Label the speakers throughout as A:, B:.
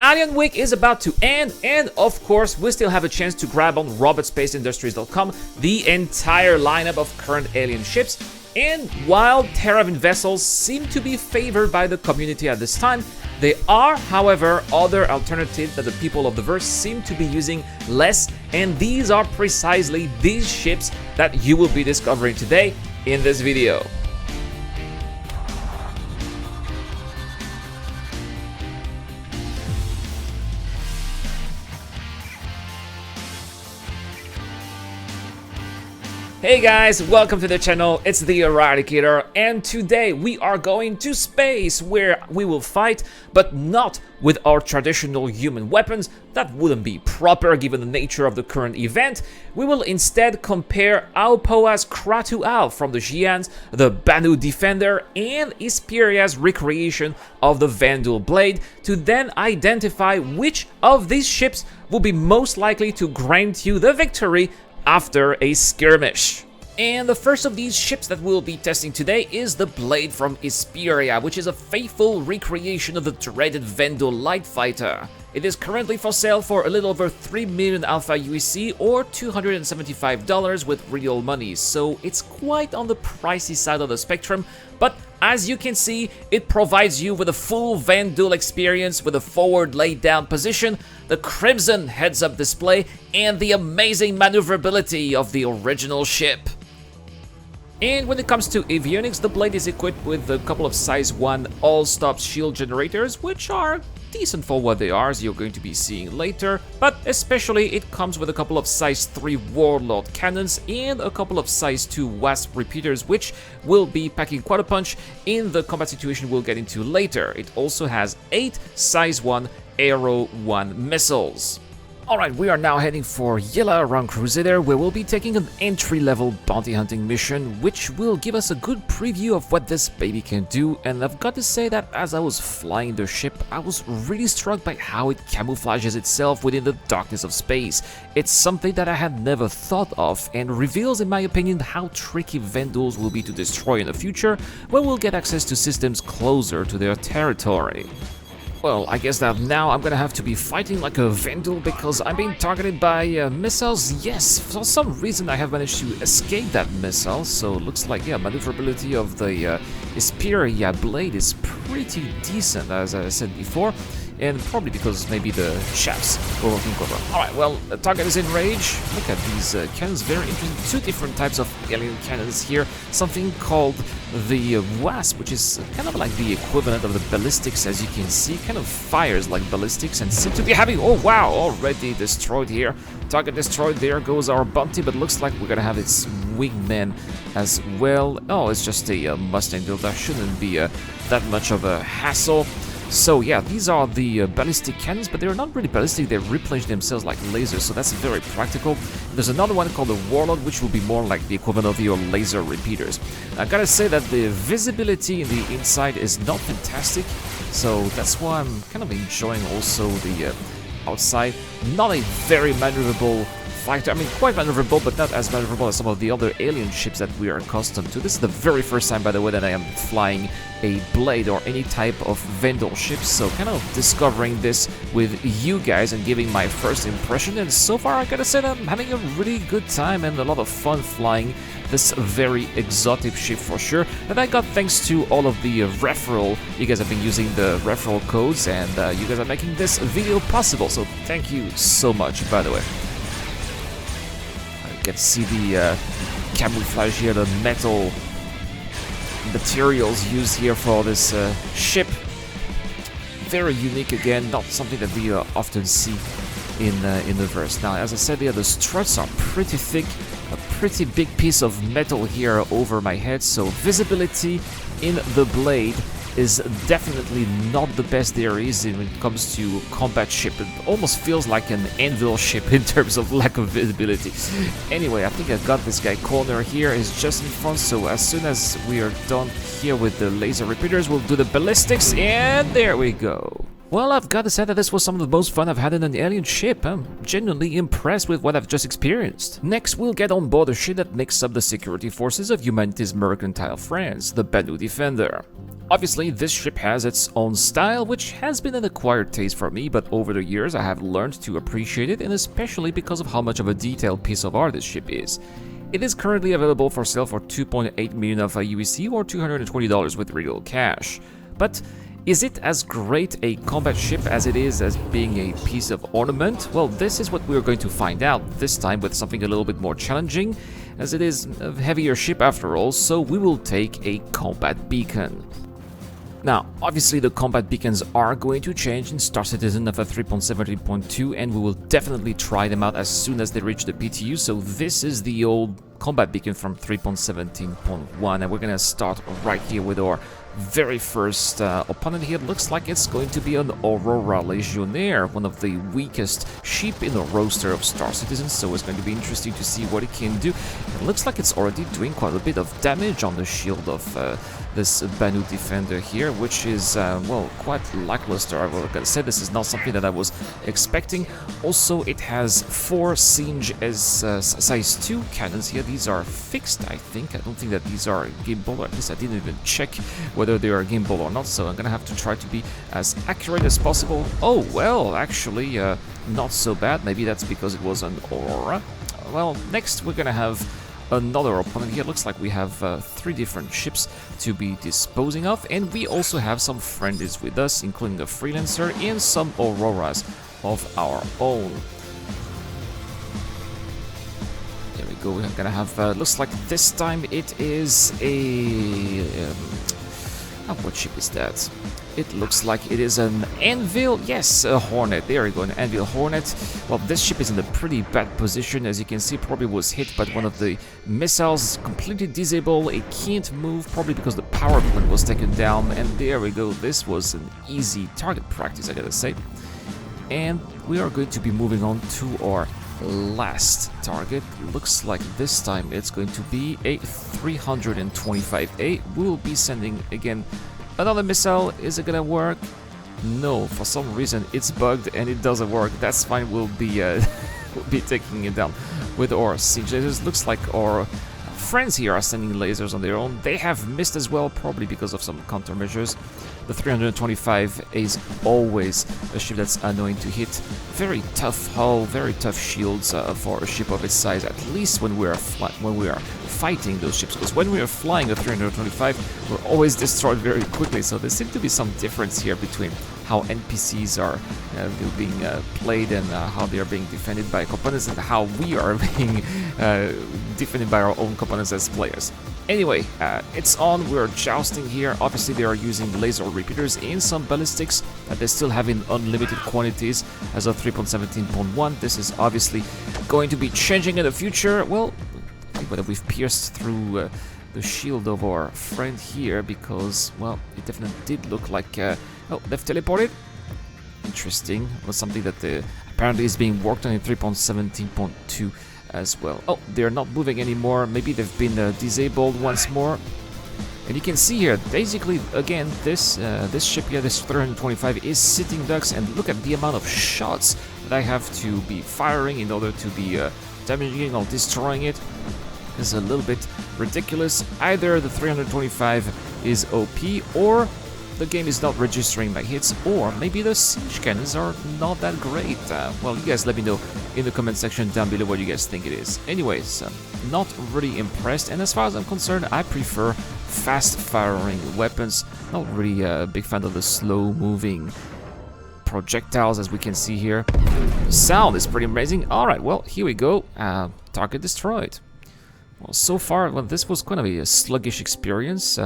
A: Alien Week is about to end, and of course, we still have a chance to grab on robotspaceindustries.com the entire lineup of current alien ships. And while Terravan vessels seem to be favored by the community at this time, there are, however, other alternatives that the people of the verse seem to be using less, and these are precisely these ships that you will be discovering today in this video. Hey guys, welcome to the channel, it's the Eradicator, and today we are going to space where we will fight, but not with our traditional human weapons. That wouldn't be proper given the nature of the current event. We will instead compare Aopoa Khratu-al from the Xi'ans, the Banu Defender, and Esperia's recreation of the Vanduul Blade to then identify which of these ships will be most likely to grant you the victory after a skirmish. And the first of these ships that we'll be testing today is the Blade from Esperia, which is a faithful recreation of the dreaded Vanduul light fighter. It is currently for sale for a little over 3 million Alpha USC or $275 with real money, so it's quite on the pricey side of the spectrum, but as you can see, it provides you with a full Vanduul experience with a forward laid down position, the crimson heads-up display, and the amazing maneuverability of the original ship. And when it comes to avionics, the Blade is equipped with a couple of size 1 all-stop shield generators, which are decent for what they are, as you're going to be seeing later, but especially it comes with a couple of size 3 Warlord cannons and a couple of size 2 Wasp repeaters, which will be packing quite a punch in the combat situation we'll get into later. It also has 8 size 1 Aero 1 missiles. Alright, we are now heading for Yela around Crusader, where we'll be taking an entry-level bounty hunting mission, which will give us a good preview of what this baby can do, and I've got to say that as I was flying the ship, I was really struck by how it camouflages itself within the darkness of space. It's something that I had never thought of, and reveals, in my opinion, how tricky Vanduuls will be to destroy in the future, when we'll get access to systems closer to their territory. Well, I guess that now I'm gonna have to be fighting like a Vanduul because I'm being targeted by missiles. Yes, for some reason I have managed to escape that missile, so it looks like, yeah, maneuverability of the Esperia Blade is pretty decent, as I said before, and probably because maybe the shafts were working over. Alright, well, the target is in rage. Look at these cannons, very interesting. 2 different types of alien cannons here. Something called the Wasp, which is kind of like the equivalent of the ballistics, as you can see. Kind of fires like ballistics and seems to be having... Oh wow, already destroyed here. Target destroyed, there goes our bounty, but looks like we're gonna have its wingman as well. Oh, it's just a Mustang build. That shouldn't be that much of a hassle. So yeah, these are the ballistic cannons, but they're not really ballistic, they replenish themselves like lasers, so that's very practical. There's another one called the Warlord, which will be more like the equivalent of your laser repeaters. I gotta say that the visibility in the inside is not fantastic, so that's why I'm kind of enjoying also the outside. Not a very maneuverable fighter. I mean, quite maneuverable, but not as maneuverable as some of the other alien ships that we are accustomed to. This is the very first time, by the way, that I am flying a Blade or any type of Vanduul ship, so kind of discovering this with you guys and giving my first impression, and so far I gotta say that I'm having a really good time and a lot of fun flying this very exotic ship for sure, that I got thanks to all of the referral. You guys have been using the referral codes, and you guys are making this video possible, so thank you so much, by the way. You can see the camouflage here, the metal materials used here for this ship. Very unique again, not something that we often see in the verse. Now, as I said, the struts are pretty thick, a pretty big piece of metal here over my head, so visibility in the Blade is definitely not the best there is when it comes to combat ship. It almost feels like an anvil ship in terms of lack of visibility. Anyway, I think I got this guy corner here, is just in front, so as soon as we are done here with the laser repeaters, we'll do the ballistics, and there we go. Well, I've got to say that this was some of the most fun I've had in an alien ship. I'm genuinely impressed with what I've just experienced. Next, we'll get on board a ship that makes up the security forces of humanity's mercantile friends, the Banu Defender. Obviously, this ship has its own style, which has been an acquired taste for me, but over the years I have learned to appreciate it, and especially because of how much of a detailed piece of art this ship is. It is currently available for sale for 2.8 million of USD or $220 with real cash. But is it as great a combat ship as it is as being a piece of ornament? Well, this is what we're going to find out, this time with something a little bit more challenging, as it is a heavier ship after all, so we will take a combat beacon. Now, obviously the combat beacons are going to change in Star Citizen of 3.17.2, and we will definitely try them out as soon as they reach the PTU, so this is the old combat beacon from 3.17.1, and we're gonna start right here with our very first opponent here. Looks like it's going to be an Aurora Legionnaire, one of the weakest sheep in the roster of Star Citizen, so it's going to be interesting to see what it can do. It looks like it's already doing quite a bit of damage on the shield of this Banu Defender here, which is, well, quite lackluster. I was gonna say this is not something that I was expecting. Also, it has 4 Singe as size 2 cannons here. These are fixed, I think. I don't think that these are gimbal, or at least I didn't even check whether they are gimbal or not, so I'm gonna have to try to be as accurate as possible. Oh, well, actually, not so bad. Maybe that's because it was an Aurora. Well, next we're gonna have another opponent here. Looks like we have 3 different ships to be disposing of, and we also have some friendlies with us, including a Freelancer and some Auroras of our own. There we go. We're gonna have, looks like this time it is a... what ship is that? It looks like it is an Anvil, yes, a Hornet, there we go, an Anvil Hornet. Well, this ship is in a pretty bad position, as you can see, probably was hit by one of the missiles, completely disabled, it can't move, probably because the power plant was taken down, and there we go, this was an easy target practice, I gotta say. And we are going to be moving on to our last target. Looks like this time it's going to be a 325A. We will be sending, again, another missile. Is it gonna work? No, for some reason it's bugged and it doesn't work. That's fine, we'll be we'll be taking it down with our siege lasers. Looks like our friends here are sending lasers on their own. They have missed as well, probably because of some countermeasures. The 325 is always a ship that's annoying to hit. Very tough hull, very tough shields for a ship of its size, at least when we are fighting those ships, because when we are flying a 325, we're always destroyed very quickly. So there seems to be some difference here between how NPCs are being played and how they are being defended by components, and how we are being defended by our own components as players. Anyway, it's on, we're jousting here. Obviously they are using laser repeaters and some ballistics that they still have in unlimited quantities as of 3.17.1. This is obviously going to be changing in the future. Well, I think whether we've pierced through the shield of our friend here, because, well, it definitely did look like... oh, they've teleported? Interesting. It was something that apparently is being worked on in 3.17.2 as well. Oh, they're not moving anymore. Maybe they've been disabled once more. And you can see here, basically, again, this ship here, this 325, is sitting ducks, and look at the amount of shots that I have to be firing in order to be damaging or destroying it. It's a little bit ridiculous. Either the 325 is OP, or the game is not registering my hits, or maybe the siege cannons are not that great. Well, you guys let me know in the comment section down below what you guys think it is. Anyways, not really impressed, and as far as I'm concerned, I prefer fast-firing weapons. Not really a big fan of the slow-moving projectiles, as we can see here. The sound is pretty amazing. Alright, well, here we go. Target destroyed. Well, so far, well, this was kind of a sluggish experience.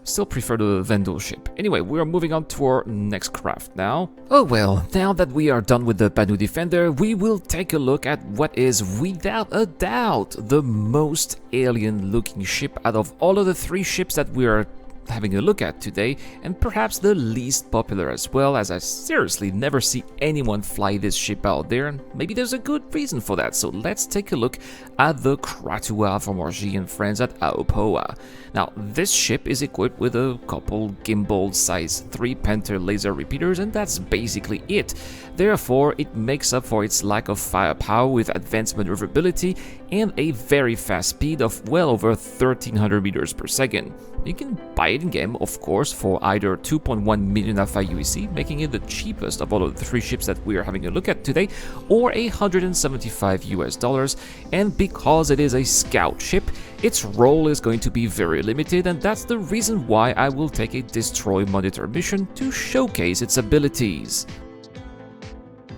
A: Still prefer the Vanduul ship. Anyway, we are moving on to our next craft now. Oh well, now that we are done with the Banu Defender, we will take a look at what is, without a doubt, the most alien-looking ship out of all of the 3 ships that we are having a look at today, and perhaps the least popular as well, as I seriously never see anyone fly this ship out there, and maybe there's a good reason for that. So let's take a look at the Khratu-al from our Gigan friends at Aopoa. Now, this ship is equipped with a couple gimbal size 3 Panther laser repeaters, and that's basically it. Therefore, it makes up for its lack of firepower with advanced maneuverability and a very fast speed of well over 1300 meters per second. You can buy trade in-game, of course, for either 2.1 million Alpha UEC, making it the cheapest of all of the 3 ships that we are having a look at today, or $175 US. And because it is a scout ship, its role is going to be very limited, and that's the reason why I will take a Destroy Monitor mission to showcase its abilities.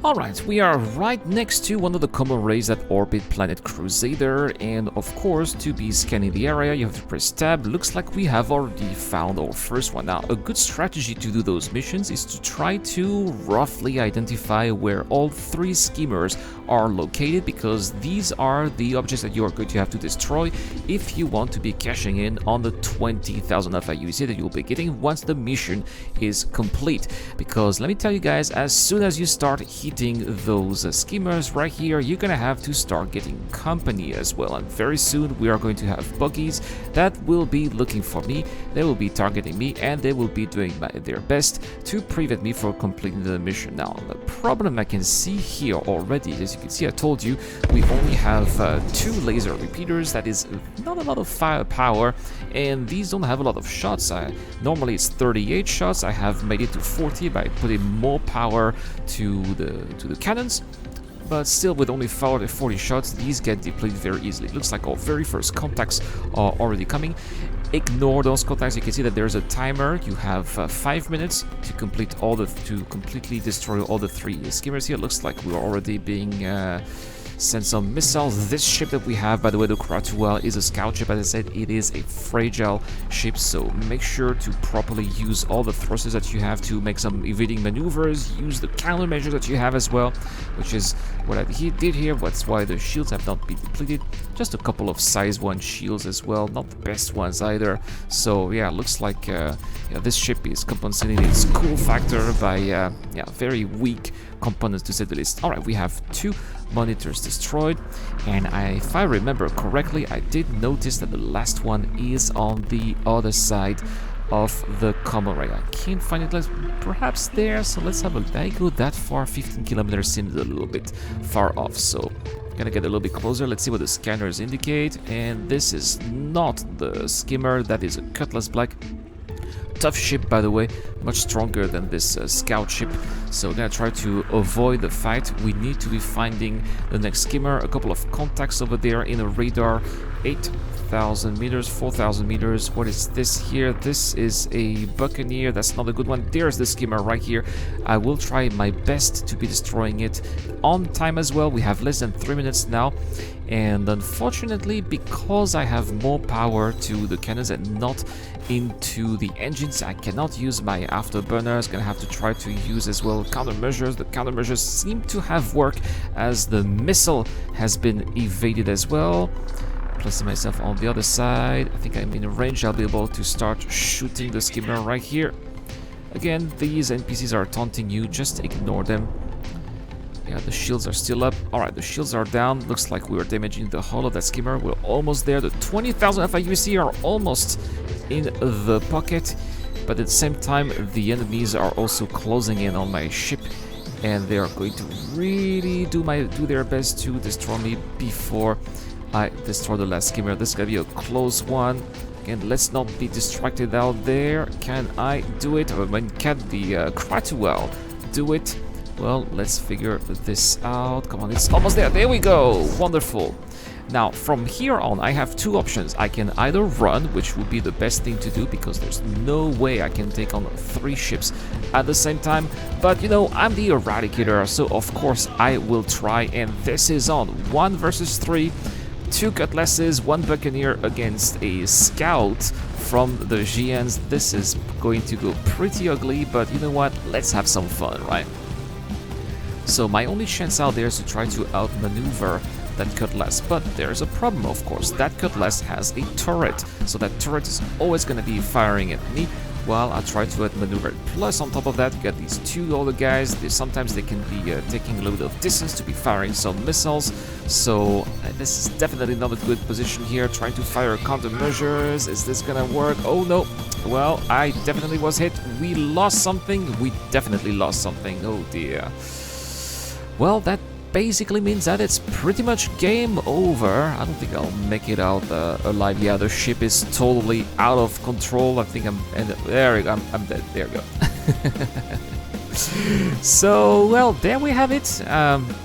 A: Alright, we are right next to one of the common rays that orbit planet Crusader, and of course, to be scanning the area, you have to press tab. Looks like we have already found our first one. Now, a good strategy to do those missions is to try to roughly identify where all 3 schemers are located, because these are the objects that you are going to have to destroy if you want to be cashing in on the 20,000 Alpha UEC that you'll be getting once the mission is complete. Because let me tell you guys, as soon as you start hitting those schemers right here, you're gonna have to start getting company as well, and very soon we are going to have buggies that will be looking for me, they will be targeting me, and they will be doing their best to prevent me from completing the mission. Now, the problem I can see here already, as you can see, I told you, we only have 2 laser repeaters. That is not a lot of firepower, and these don't have a lot of shots. Normally it's 38 shots, I have made it to 40 by putting more power to the cannons, but still with only 40 shots, these get depleted very easily. It looks like our very first contacts are already coming. Ignore those contacts. You can see that there's a timer. You have 5 minutes to completely destroy all the 3 schemers here. Looks like we're already being sent some missiles. This ship that we have, by the way, the Khratu-al, is a scout ship. As I said, it is a fragile ship, so make sure to properly use all the thrusters that you have to make some evading maneuvers. Use the countermeasures that you have as well, which is what I did here. That's why the shields have not been depleted. Just a couple of size 1 shields as well, not the best ones either. So yeah, looks like this ship is compensating its cool factor by very weak components, to say the least. Alright, we have 2 monitors destroyed, and if I remember correctly, I did notice that the last one is on the other side of the common ray. I can't find it, perhaps there, so let's have a look. Did I go that far? 15 kilometers seems a little bit far off, so gonna get a little bit closer. Let's see what the scanners indicate, and this is not the skimmer, that is a Cutlass Black. Tough ship, by the way, much stronger than this scout ship, so we're gonna try to avoid the fight. We need to be finding the next skimmer. A couple of contacts over there in a radar. 8,000 meters, 4,000 meters. What is this here? This is a Buccaneer. That's not a good one. There's the skimmer right here. I will try my best to be destroying it on time as well. We have less than 3 minutes now, and unfortunately, because I have more power to the cannons and not into the engines, I cannot use my afterburners. Gonna have to try to use as well countermeasures. The countermeasures seem to have worked, as the missile has been evaded as well. Placing myself on the other side, I think I'm in range. I'll be able to start shooting the skimmer right here. Again, these NPCs are taunting you, just ignore them. Yeah, the shields are still up. Alright, the shields are down. Looks like we are damaging the hull of that skimmer. We're almost there. The 20,000 Alpha UEC are almost in the pocket, but at the same time, the enemies are also closing in on my ship, and they are going to really do their best to destroy me before I destroy the last skimmer. This is gonna be a close one. Again, let's not be distracted out there. Can I do it? Or when can the Khratu-al do it? Well, let's figure this out. Come on, it's almost there. There we go. Wonderful. Now, from here on, I have 2 options. I can either run, which would be the best thing to do, because there's no way I can take on 3 ships at the same time. But, you know, I'm the Eradicator, so of course I will try. And this is on 1 versus 3. 2 Cutlasses, 1 Buccaneer against a Scout from the GNs. This is going to go pretty ugly, but you know what? Let's have some fun, right? So my only chance out there is to try to outmaneuver that Cutlass, but there's a problem, of course. That Cutlass has a turret, so that turret is always going to be firing at me while I try to outmaneuver it. Plus, on top of that, you got these 2 other guys. Sometimes they can be taking a little bit of distance to be firing some missiles, so this is definitely not a good position here. Trying to fire countermeasures. Is this gonna work? Oh no. Well, I definitely was hit. We lost something. We definitely lost something. Oh dear. Well, that basically means that it's pretty much game over. I don't think I'll make it out alive. Yeah, the ship is totally out of control. I think there we go. I'm dead. There we go. So, well, there we have it.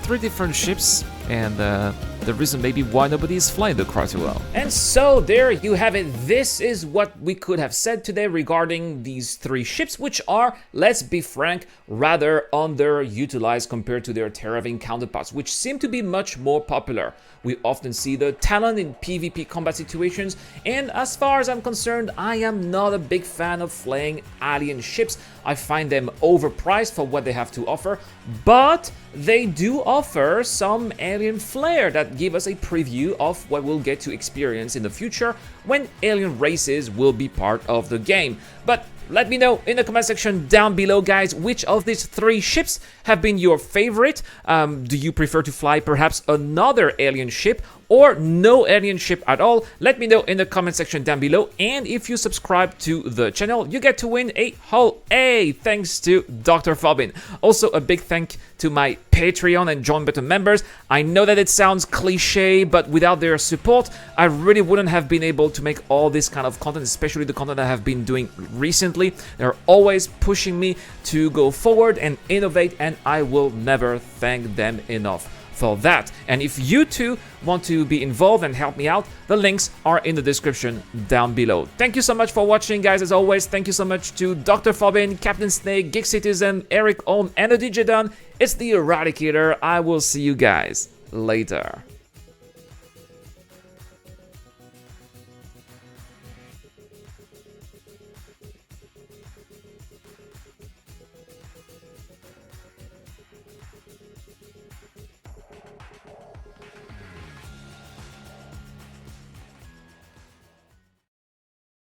A: 3 different ships, and the reason maybe why nobody is flying the Khratu-al. And so there you have it. This is what we could have said today regarding these 3 ships, which are, let's be frank, rather underutilized compared to their Terravian counterparts, which seem to be much more popular. We often see the talent in PvP combat situations, and as far as I'm concerned, I am not a big fan of flying alien ships. I find them overpriced for what they have to offer, but they do offer some alien flair that give us a preview of what we'll get to experience in the future when alien races will be part of the game. But let me know in the comment section down below, guys, which of these 3 ships have been your favorite. Do you prefer to fly perhaps another alien ship or no alien ship at all? Let me know in the comment section down below. And if you subscribe to the channel, you get to win a whole A, thanks to Dr. Fobin. Also, a big thank to my Patreon and Join Button members. I know that it sounds cliche, but without their support, I really wouldn't have been able to make all this kind of content, especially the content I have been doing recently. They're always pushing me to go forward and innovate, and I will never thank them enough for that. And if you too want to be involved and help me out, the links are in the description down below. Thank you so much for watching, guys. As always, thank you so much to Dr. Fobin, Captain Snake, Geek Citizen, Eric Ohm, and the DJ Don. It's the Eradicator. I will see you guys later.